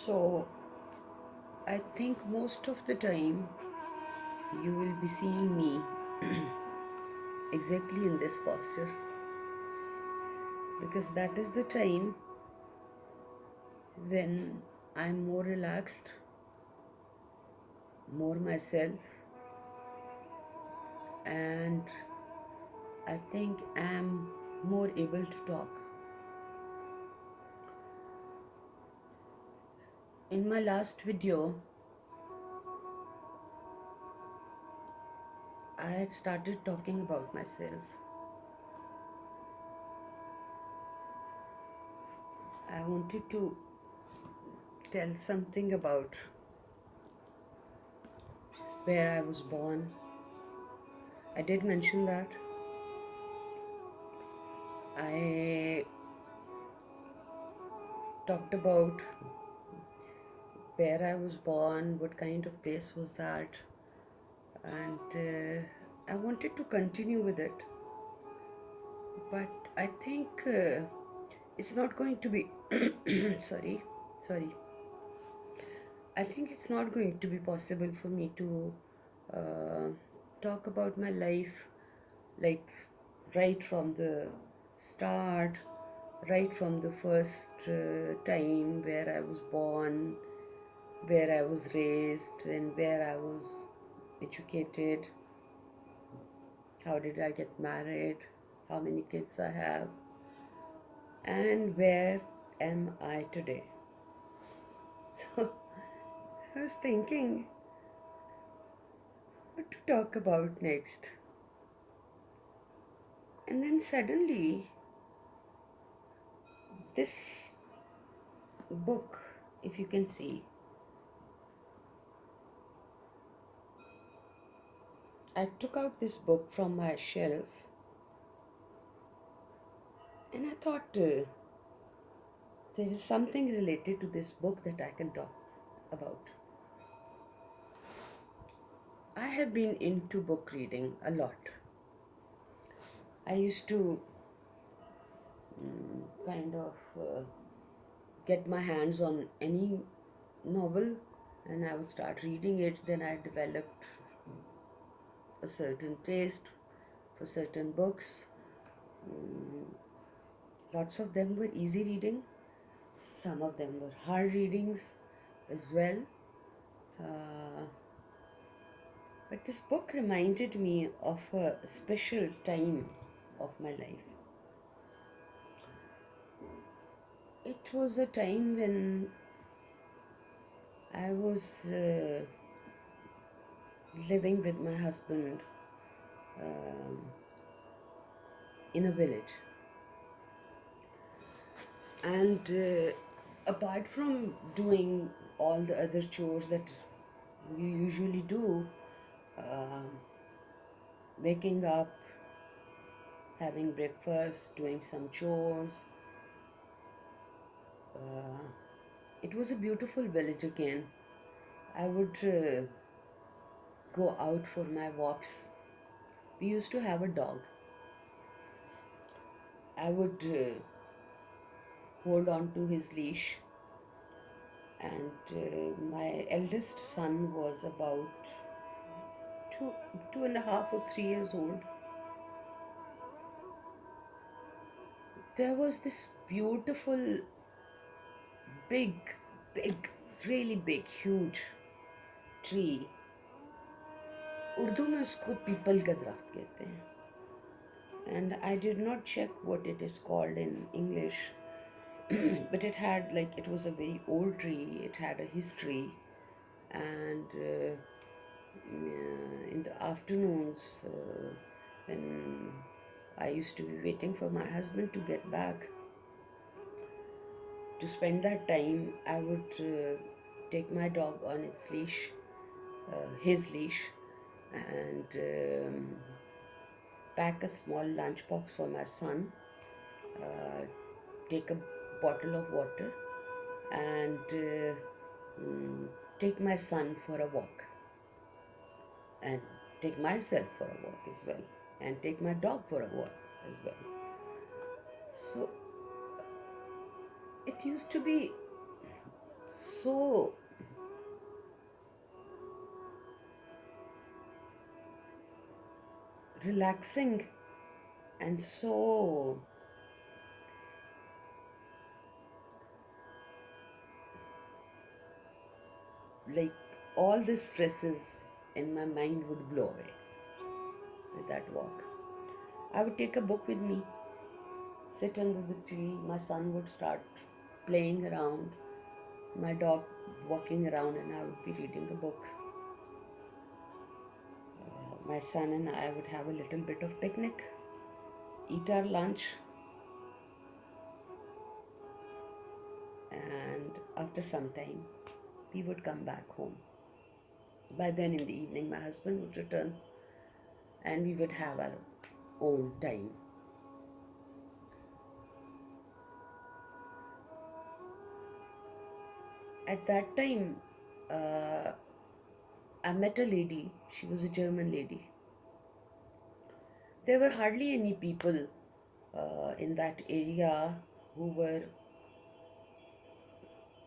So, I think most of the time you will be seeing me exactly in this posture, because that is the time when I'm more relaxed, more myself, and I think I'm more able to talk. In my last video, I had started talking about myself. I wanted to tell something about where I was born. I did mention that. I talked about where I was born, what kind of place was that, and I wanted to continue with it. But I think it's not going to be sorry. I think it's not going to be possible for me to uh, talk about my life like right from the start, right from the first time where I was born, where I was raised, and where I was educated, how did I get married, how many kids I have, and where am I today. So I was thinking what to talk about next. And then suddenly, this book, if you can see, I took out this book from my shelf and I thought there is something related to this book that I can talk about. I have been into book reading a lot. I used to kind of get my hands on any novel and I would start reading it. Then I developed a certain taste for certain books. Lots of them were easy reading, some of them were hard readings as well. Uh, but this book reminded me of a special time of my life. It was a time when I was living with my husband um, in a village. And apart from doing all the other chores that we usually do, um, waking up, having breakfast, doing some chores, it was a beautiful village again. I would go out for my walks. We used to have a dog. I would hold on to his leash, and my eldest son was about two and a half or 3 years old. There was this beautiful, big, big, really big, huge tree. Urdu में उसको people का दरख्त कहते हैं. And I did not check what it is called in English, but it was a very old tree, it had a history, and in the afternoons, when I used to be waiting for my husband to get back to spend that time, I would take my dog on its leash, his leash, and pack a small lunchbox for my son, uh, take a bottle of water, and mm, take my son for a walk, and take myself for a walk as well, and take my dog for a walk as well. So it used to be so relaxing and so like all the stresses in my mind would blow away with that walk. I would take a book with me, sit under the tree, my son would start playing around, my dog walking around, and I would be reading a book. My son and I would have a little bit of picnic, eat our lunch, and after some time, we would come back home. By then, in the evening, my husband would return and we would have our own time. At that time, uh, I met a lady, she was a German lady. There were hardly any people in that area who were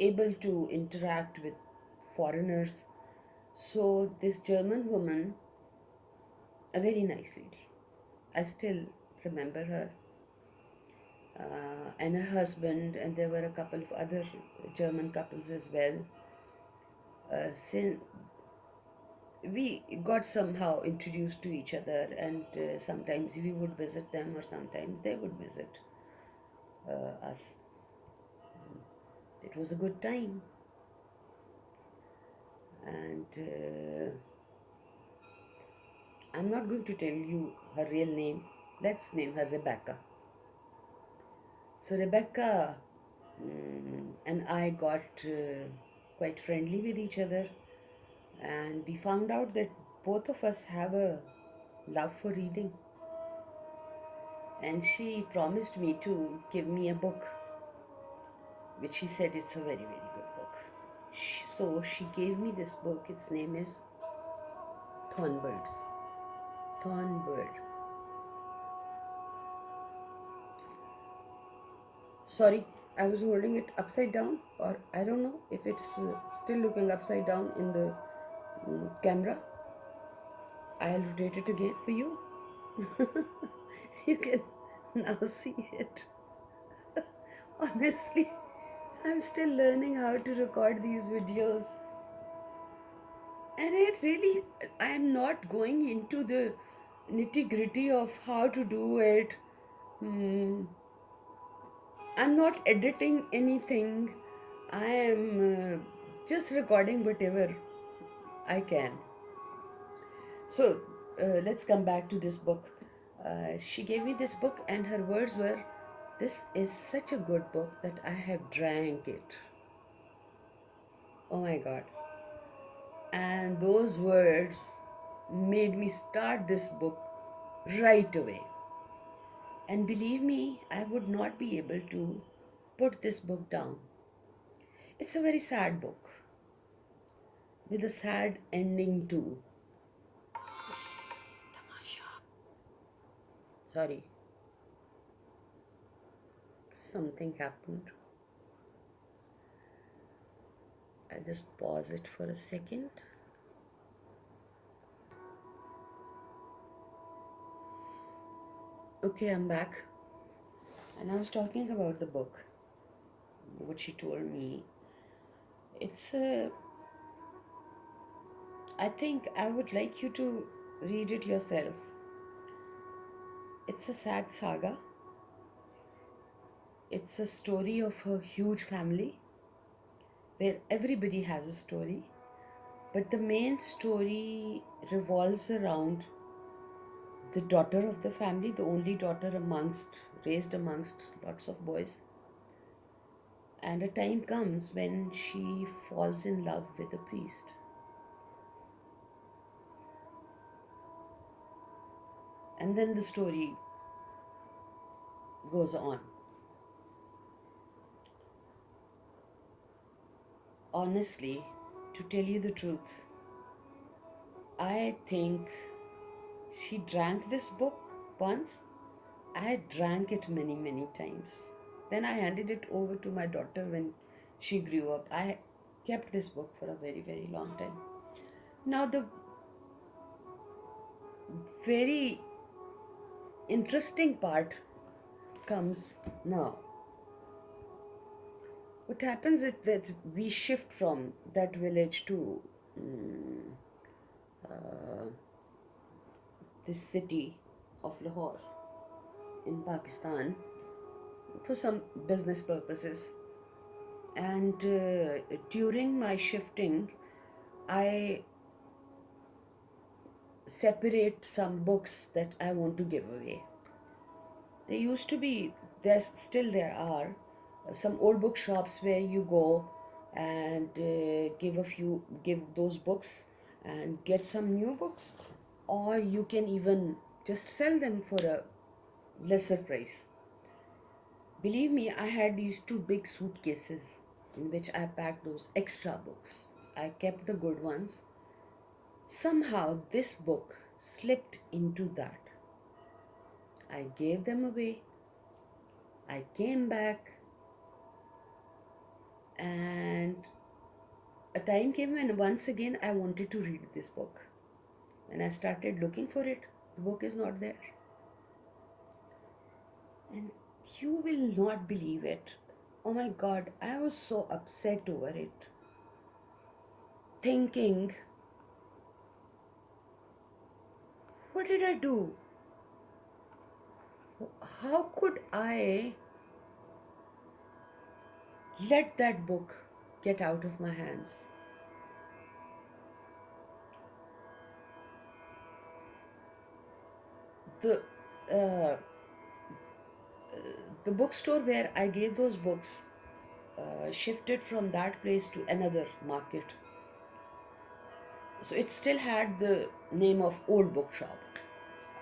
able to interact with foreigners. So, this German woman, a very nice lady, I still remember her, and her husband, and there were a couple of other German couples as well. Since we got somehow introduced to each other, and sometimes we would visit them, or sometimes they would visit us. It was a good time, and I'm not going to tell you her real name. Let's name her Rebecca. So Rebecca and I got quite friendly with each other, and we found out that both of us have a love for reading. And she promised me to give me a book, which she said it's a very, very good book. So she gave me this book. Its name is Thornbirds. Thornbird. Sorry, I was holding it upside down, or I don't know if it's still looking upside down in the camera. I'll rotate it again for you. You can now see it. Honestly, I'm still learning how to record these videos. And it really, I'm not going into the nitty gritty of how to do it. Hmm. I'm not editing anything. I am just recording whatever I can. So let's come back to this book. She gave me this book, and her words were, "This is such a good book that I have drank it." Oh my God. And those words made me start this book right away. And believe me, I would not be able to put this book down. It's a very sad book with a sad ending too. Sorry, something happened. I'll just pause it for a second. Okay, I'm back. And I was talking about the book, what she told me. It's a. I think I would like you to read it yourself. It's a sad saga. It's a story of a huge family where everybody has a story, but the main story revolves around the daughter of the family, the only daughter raised amongst lots of boys. And a time comes when she falls in love with a priest. And then the story goes on. Honestly, to tell you the truth, I think she drank this book once. I drank it many, many times. Then I handed it over to my daughter when she grew up. I kept this book for a very, very long time. Now, the very interesting part comes now. What happens is that we shift from that village to mm, uh, this city of Lahore in Pakistan for some business purposes. And during my shifting, I separate some books that I want to give away. There used to be, there are some old book shops where you go and give those books and get some new books, or you can even just sell them for a lesser price. Believe me, I had these two big suitcases in which I packed those extra books. I kept the good ones. Somehow, this book slipped into that. I gave them away. I came back, and a time came when once again I wanted to read this book. When I started looking for it, the book is not there. And you will not believe it. Oh my God, I was so upset over it. Thinking, what did I do? How could I let that book get out of my hands? The uh, the bookstore where I gave those books shifted from that place to another market. So it still had the name of old bookshop.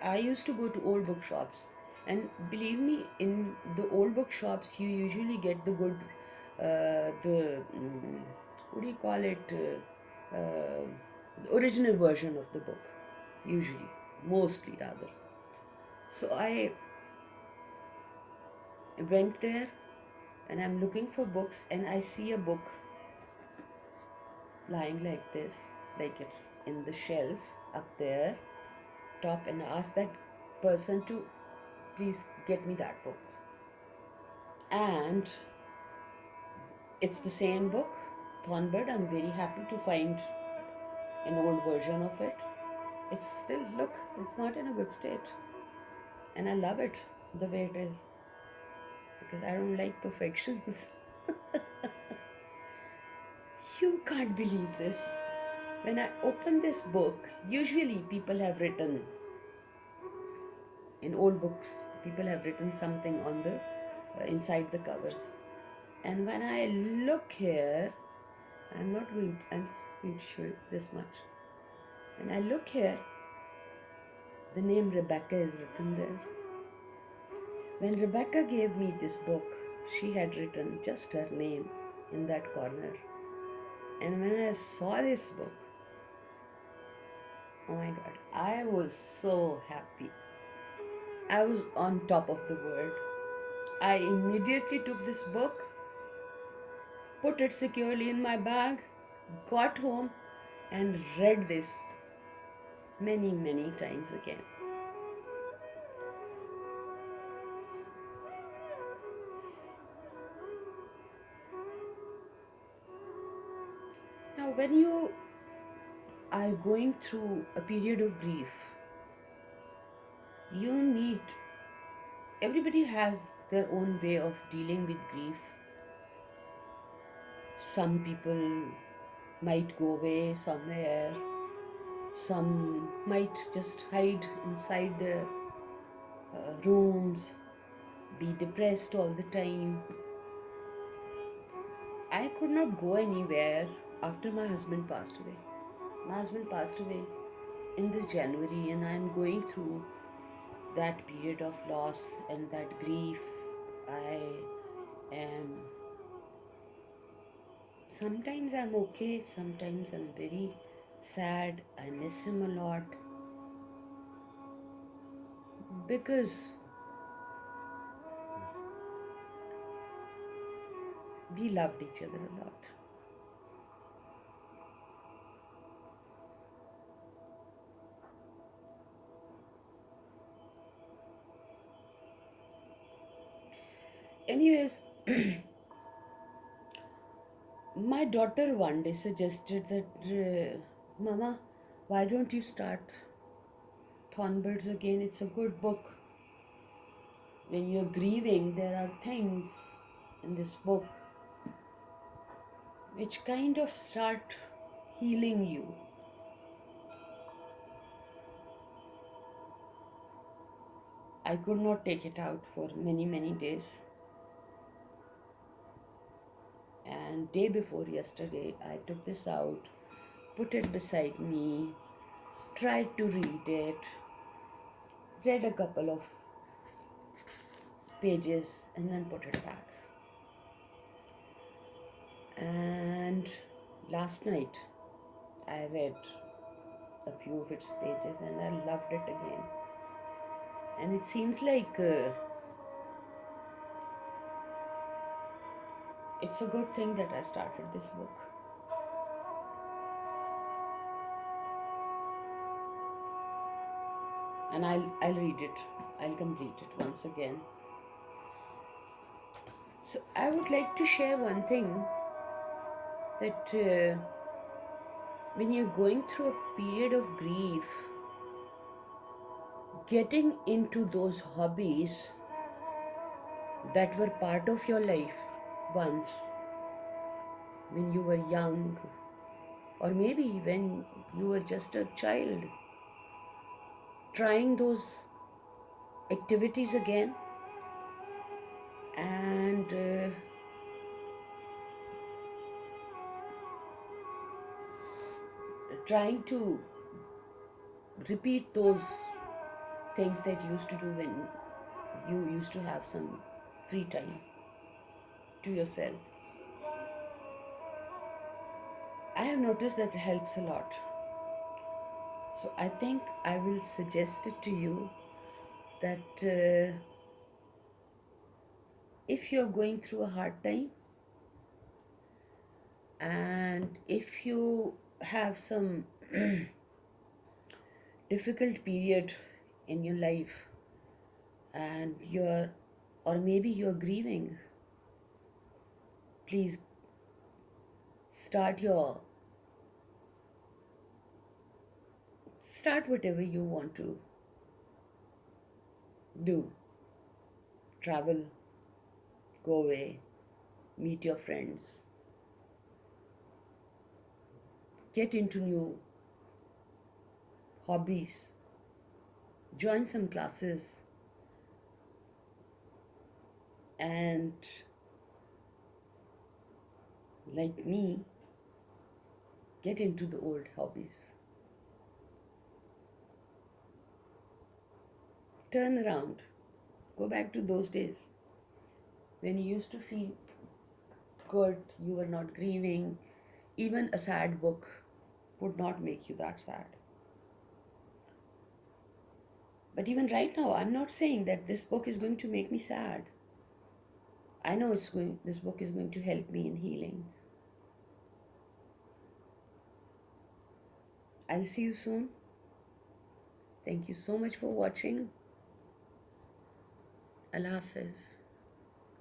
I used to go to old bookshops, and believe me, in the old bookshops, you usually get the good, what do you call it? The original version of the book, usually, mostly rather. So I went there and I'm looking for books, and I see a book lying like this, like it's in the shelf up there, top, and I asked that person to please get me that book. And it's the same book, Thornbird. I'm very happy to find an old version of it. It's still, look, it's not in a good state. And I love it the way it is, because I don't like perfections. You can't believe this. When I open this book, usually people have written, in old books, people have written something on the inside the covers. And when I look here, I'm just going to show you this much. When I look here, the name Rebecca is written there. When Rebecca gave me this book, she had written just her name in that corner. And when I saw this book, oh my God, I was so happy. I was on top of the world. I immediately took this book, put it securely in my bag, got home, and read this many, many times again. Now, when you are going through a period of grief, you need, everybody has their own way of dealing with grief. Some people might go away somewhere, some might just hide inside their rooms, be depressed all the time. I could not go anywhere after my husband passed away. My husband passed away in this January, and I'm going through that period of loss and that grief. I am, sometimes I'm okay, sometimes I'm very sad. I miss him a lot because we loved each other a lot. Anyways, my daughter one day suggested that, Mama, why don't you start Thornbirds again? It's a good book. When you're grieving, there are things in this book which kind of start healing you. I could not take it out for many, many days. And day before yesterday, I took this out, put it beside me, tried to read it, read a couple of pages, and then put it back. And last night, I read a few of its pages and I loved it again. And it seems like it's a good thing that I started this book. And I'll read it. I'll complete it once again. So I would like to share one thing, that when you're going through a period of grief, getting into those hobbies that were part of your life once when you were young, or maybe when you were just a child, trying those activities again, and trying to repeat those things that you used to do when you used to have some free time to yourself. I have noticed that it helps a lot. So I think I will suggest it to you that if you're going through a hard time, and if you have some difficult period in your life, and or maybe you're grieving, please start whatever you want to do. Travel, go away, meet your friends, get into new hobbies, join some classes, and like me, get into the old hobbies. Turn around, go back to those days when you used to feel good, you were not grieving. Even a sad book would not make you that sad. But even right now, I'm not saying that this book is going to make me sad. I know this book is going to help me in healing. I'll see you soon. Thank you so much for watching. Allah Hafiz.